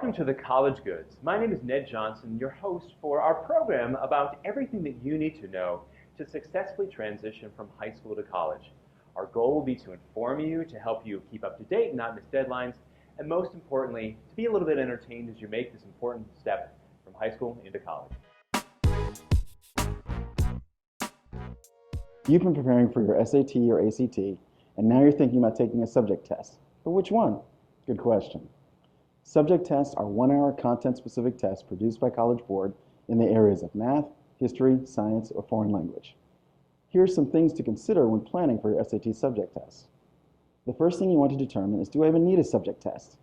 Welcome to the College Goods. My name is Ned Johnson, your host for our program about everything that you need to know to successfully transition from high school to college. Our goal will be to inform you, to help you keep up to date, not miss deadlines, and most importantly, to be a little bit entertained as you make this important step from high school into college. You've been preparing for your SAT or ACT, and now you're thinking about taking a subject test. But which one? Good question. Subject tests are 1-hour content-specific tests produced by College Board in the areas of math, history, science, or foreign language. Here are some things to consider when planning for your SAT subject test. The first thing you want to determine is, do I even need a subject test?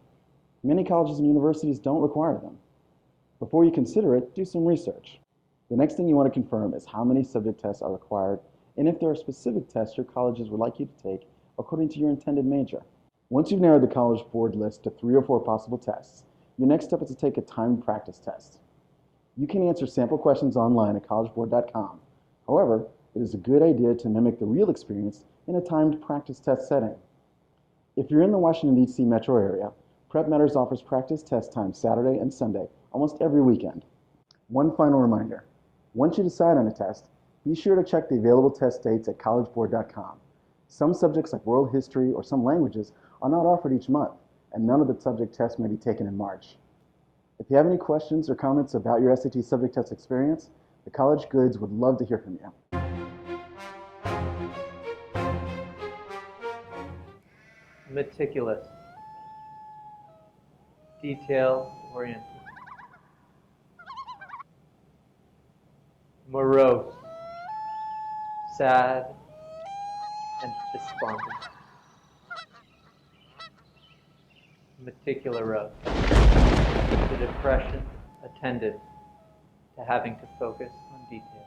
Many colleges and universities don't require them. Before you consider it, do some research. The next thing you want to confirm is how many subject tests are required and if there are specific tests your colleges would like you to take according to your intended major. Once you've narrowed the College Board list to 3 or 4 possible tests, your next step is to take a timed practice test. You can answer sample questions online at collegeboard.com. However, it is a good idea to mimic the real experience in a timed practice test setting. If you're in the Washington, D.C. metro area, PrepMatters offers practice test times Saturday and Sunday almost every weekend. One final reminder, once you decide on a test, be sure to check the available test dates at collegeboard.com. Some subjects like world history or some languages are not offered each month, and none of the subject tests may be taken in March. If you have any questions or comments about your SAT subject test experience, the College Goods would love to hear from you. Meticulous, detail-oriented, morose, sad, and despondent. Meticulous, the depression attendant to having to focus on detail.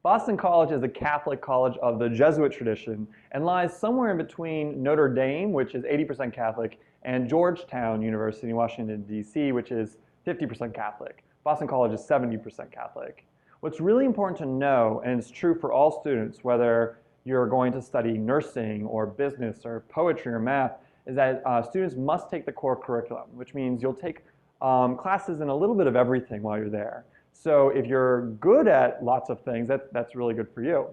Boston College is a Catholic college of the Jesuit tradition and lies somewhere in between Notre Dame, which is 80% Catholic, and Georgetown University in Washington, D.C., which is 50% Catholic. Boston College is 70% Catholic. What's really important to know, and it's true for all students, whether you're going to study nursing or business or poetry or math, is that students must take the core curriculum, which means you'll take classes in a little bit of everything while you're there. So if you're good at lots of things, that's really good for you.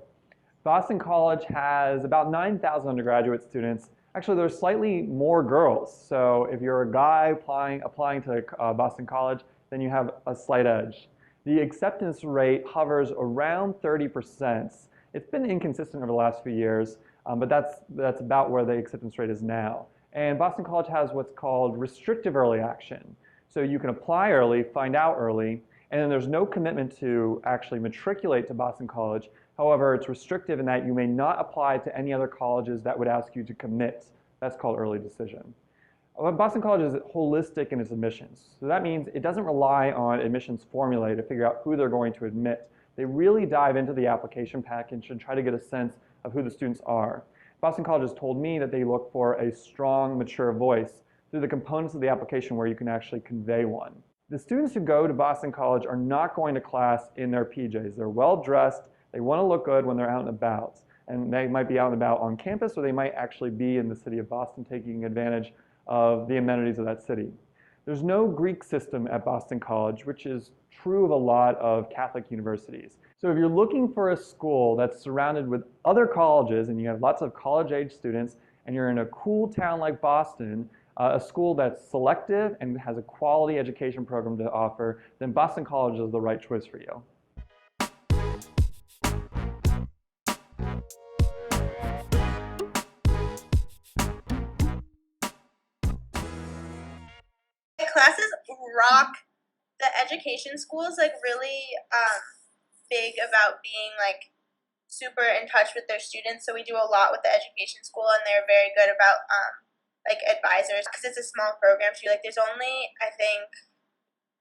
Boston College has about 9,000 undergraduate students. Actually, there's slightly more girls. So if you're a guy applying to Boston College, then you have a slight edge. The acceptance rate hovers around 30%. It's been inconsistent over the last few years, but that's about where the acceptance rate is now. And Boston College has what's called restrictive early action. So you can apply early, find out early, and then there's no commitment to actually matriculate to Boston College. However, it's restrictive in that you may not apply to any other colleges that would ask you to commit. That's called early decision. Boston College is holistic in its admissions. So that means it doesn't rely on admissions formulae to figure out who they're going to admit. They really dive into the application package and try to get a sense of who the students are. Boston College has told me that they look for a strong, mature voice through the components of the application where you can actually convey one. The students who go to Boston College are not going to class in their PJs. They're well dressed. They want to look good when they're out and about. And they might be out and about on campus, or they might actually be in the city of Boston taking advantage of the amenities of that city. There's no Greek system at Boston College, which is true of a lot of Catholic universities. So if you're looking for a school that's surrounded with other colleges and you have lots of college-age students and you're in a cool town like Boston, a school that's selective and has a quality education program to offer, then Boston College is the right choice for you. Classes rock. The education school is like really big about being like super in touch with their students. So we do a lot with the education school, and they're very good about like advisors, because it's a small program too. Like there's only, I think,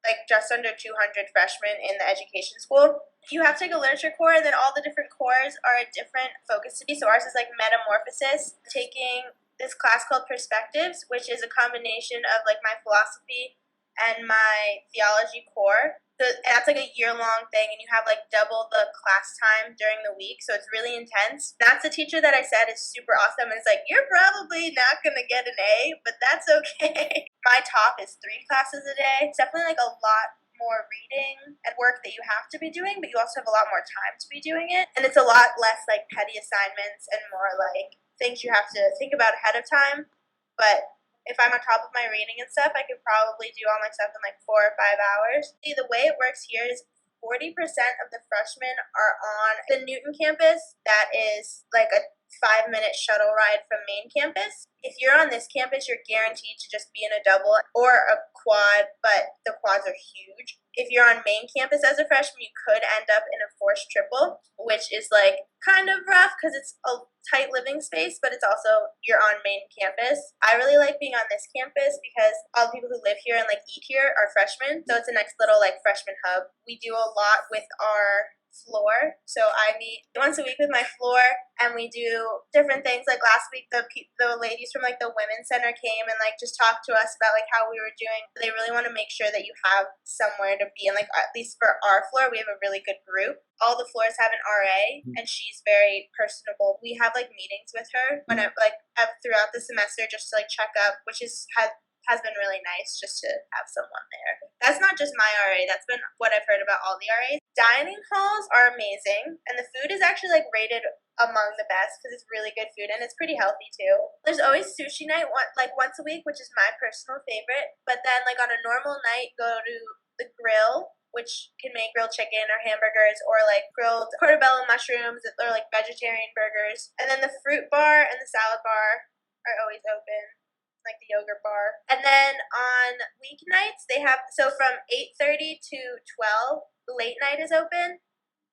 like just under 200 freshmen in the education school. You have to take a literature core, and then all the different cores are a different focus to me. So ours is like metamorphosis, taking this class called Perspectives, which is a combination of like my philosophy and my theology core. that's like a year-long thing, and you have like double the class time during the week, so it's really intense. That's the teacher that I said is super awesome, and it's like, you're probably not gonna get an A, but that's okay. My top is 3 classes a day. It's definitely like a lot more reading and work that you have to be doing, but you also have a lot more time to be doing it, and it's a lot less like petty assignments and more like things you have to think about ahead of time. But if I'm on top of my reading and stuff, I could probably do all my stuff in like 4 or 5 hours. See, the way it works here is 40% of the freshmen are on the Newton campus. That is like a 5-minute shuttle ride from main campus. If you're on this campus, you're guaranteed to just be in a double or a quad, but the quads are huge. If you're on main campus as a freshman, you could end up in a forced triple, which is like kind of rough because it's a tight living space, but it's also you're on main campus. I really like being on this campus because all the people who live here and like eat here are freshmen, so it's a nice little like freshman hub. We do a lot with our floor, so I meet once a week with my floor, and we do different things. Like last week, the ladies from like the women's center came and like just talked to us about like how we were doing. They really want to make sure that you have somewhere to be, and like at least for our floor, we have a really good group. All the floors have an RA, and she's very personable. We have like meetings with her when throughout the semester just to like check up, which has been really nice just to have someone there. That's not just my RA, that's been what I've heard about all the RAs. Dining halls are amazing, and the food is actually like rated among the best because it's really good food and it's pretty healthy too. There's always sushi night once a week, which is my personal favorite, but then like on a normal night, go to the grill, which can make grilled chicken or hamburgers or like grilled portobello mushrooms or like vegetarian burgers. And then the fruit bar and the salad bar are always open, like the yogurt bar. And then on weeknights, they have, so from 8:30 to 12, late night is open.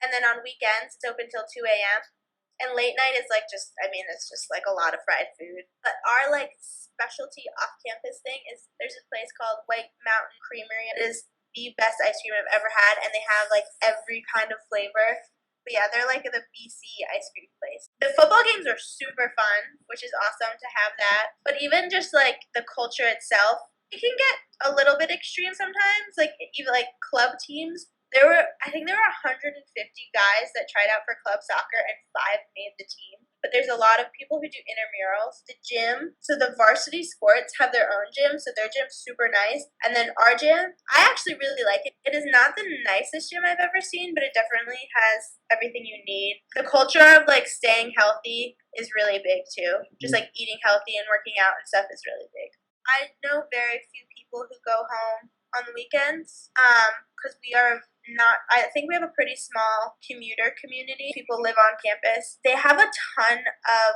And then on weekends, it's open till 2 a.m. And late night is like just, I mean, it's just like a lot of fried food. But our like specialty off-campus thing is there's a place called White Mountain Creamery. It is the best ice cream I've ever had, and they have like every kind of flavor. But yeah, they're like the BC ice cream place. The football games are super fun, which is awesome to have that. But even just like the culture itself, it can get a little bit extreme sometimes. Like even like club teams, I think there were 150 guys that tried out for club soccer, and 5 made the team. But there's a lot of people who do intramurals. The gym, so the varsity sports have their own gym, so their gym's super nice. And then our gym, I actually really like it. It is not the nicest gym I've ever seen, but it definitely has everything you need. The culture of like staying healthy is really big too. Just like eating healthy and working out and stuff is really big. I know very few people who go home on the weekends because I think we have a pretty small commuter community. People live on campus. They have a ton of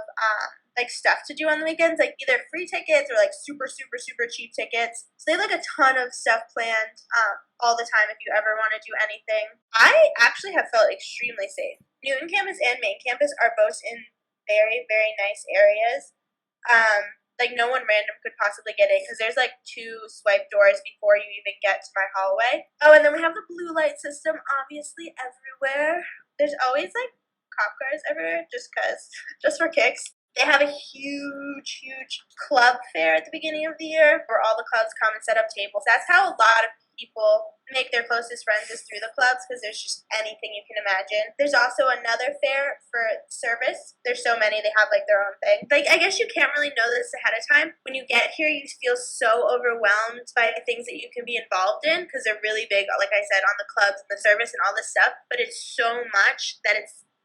like stuff to do on the weekends, like either free tickets or like super, super, super cheap tickets. So they have like a ton of stuff planned all the time if you ever want to do anything. I actually have felt extremely safe. Newton campus and main campus are both in very, very nice areas. Like no one random could possibly get in because there's like 2 swipe doors before you even get to my hallway. Oh, and then we have the blue light system obviously everywhere. There's always like cop cars everywhere just for kicks. They have a huge, huge club fair at the beginning of the year where all the clubs come and set up tables. That's how a lot of people make their closest friends is through the clubs because there's just anything you can imagine. There's also another fair for service. There's so many, they have like their own thing. Like I guess you can't really know this ahead of time. When you get here, you feel so overwhelmed by the things that you can be involved in because they're really big, like I said, on the clubs and the service and all this stuff. But it's so much that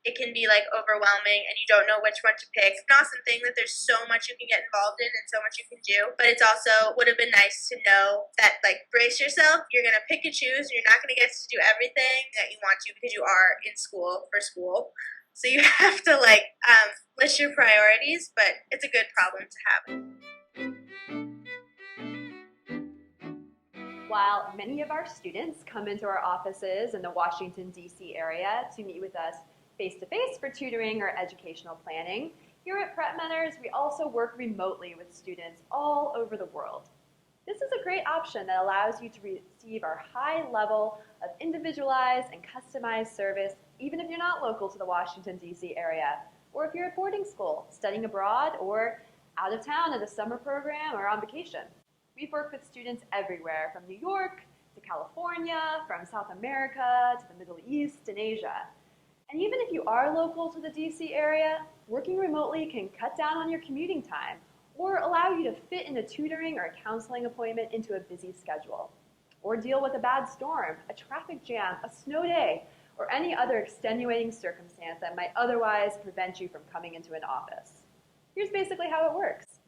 it can be like overwhelming and you don't know which one to pick. It's an awesome thing that there's so much you can get involved in and so much you can do, but it's also would have been nice to know that like brace yourself, you're gonna pick and choose, you're not gonna get to do everything that you want to because you are in school for school. So you have to like list your priorities, but it's a good problem to have. While many of our students come into our offices in the Washington, D.C. area to meet with us face-to-face for tutoring or educational planning, here at PrepMatters, we also work remotely with students all over the world. This is a great option that allows you to receive our high level of individualized and customized service, even if you're not local to the Washington, D.C. area, or if you're at boarding school, studying abroad, or out of town at a summer program or on vacation. We've worked with students everywhere from New York to California, from South America to the Middle East and Asia. And even if you are local to the DC area, working remotely can cut down on your commuting time or allow you to fit in a tutoring or a counseling appointment into a busy schedule, or deal with a bad storm, a traffic jam, a snow day, or any other extenuating circumstance that might otherwise prevent you from coming into an office. Here's basically how it works.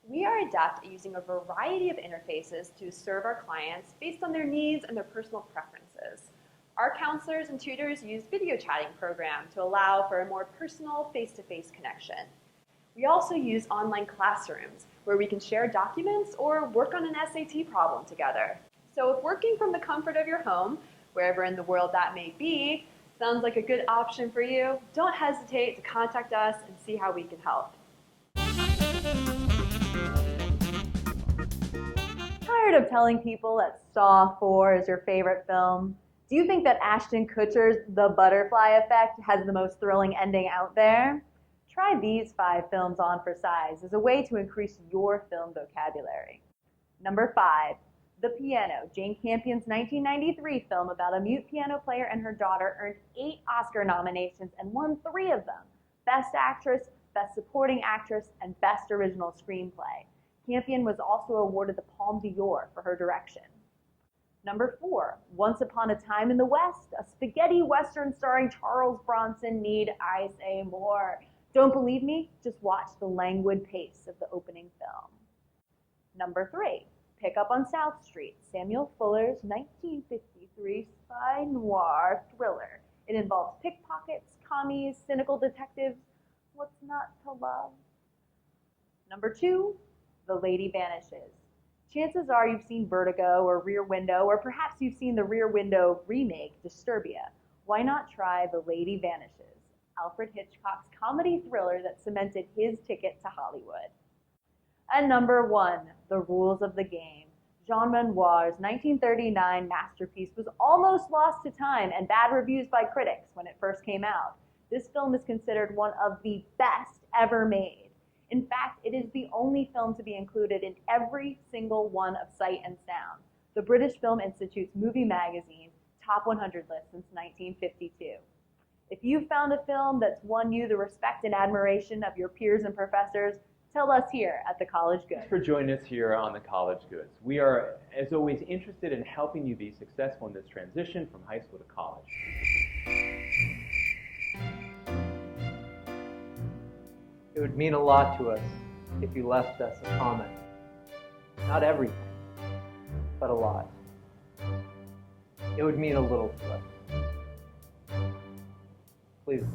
We are adept at using a variety of interfaces to serve our clients based on their needs and their personal preferences. Our counselors and tutors use video chatting programs to allow for a more personal face-to-face connection. We also use online classrooms where we can share documents or work on an SAT problem together. So if working from the comfort of your home, wherever in the world that may be, sounds like a good option for you, don't hesitate to contact us and see how we can help. Tired of telling people that Saw 4 is your favorite film? Do you think that Ashton Kutcher's The Butterfly Effect has the most thrilling ending out there? Try these 5 films on for size as a way to increase your film vocabulary. Number 5, The Piano, Jane Campion's 1993 film about a mute piano player and her daughter, earned 8 Oscar nominations and won 3 of them: Best Actress, Best Supporting Actress, and Best Original Screenplay. Campion was also awarded the Palme d'Or for her direction. Number 4, Once Upon a Time in the West, a spaghetti western starring Charles Bronson. Need I say more? Don't believe me? Just watch the languid pace of the opening film. Number 3, Pick Up on South Street, Samuel Fuller's 1953 spy noir thriller. It involves pickpockets, commies, cynical detectives. What's not to love? Number 2, The Lady Vanishes. Chances are you've seen Vertigo or Rear Window, or perhaps you've seen the Rear Window remake, Disturbia. Why not try The Lady Vanishes, Alfred Hitchcock's comedy thriller that cemented his ticket to Hollywood? And number 1, The Rules of the Game. Jean Renoir's 1939 masterpiece was almost lost to time and bad reviews by critics when it first came out. This film is considered one of the best ever made. In fact, it is the only film to be included in every single one of Sight and Sound, the British Film Institute's movie magazine top 100 list since 1952. If you've found a film that's won you the respect and admiration of your peers and professors, tell us here at the College Goods. Thanks for joining us here on the College Goods. We are, as always, interested in helping you be successful in this transition from high school to college. It would mean a lot to us if you left us a comment. Not everything, but a lot. It would mean a little to us. Please do.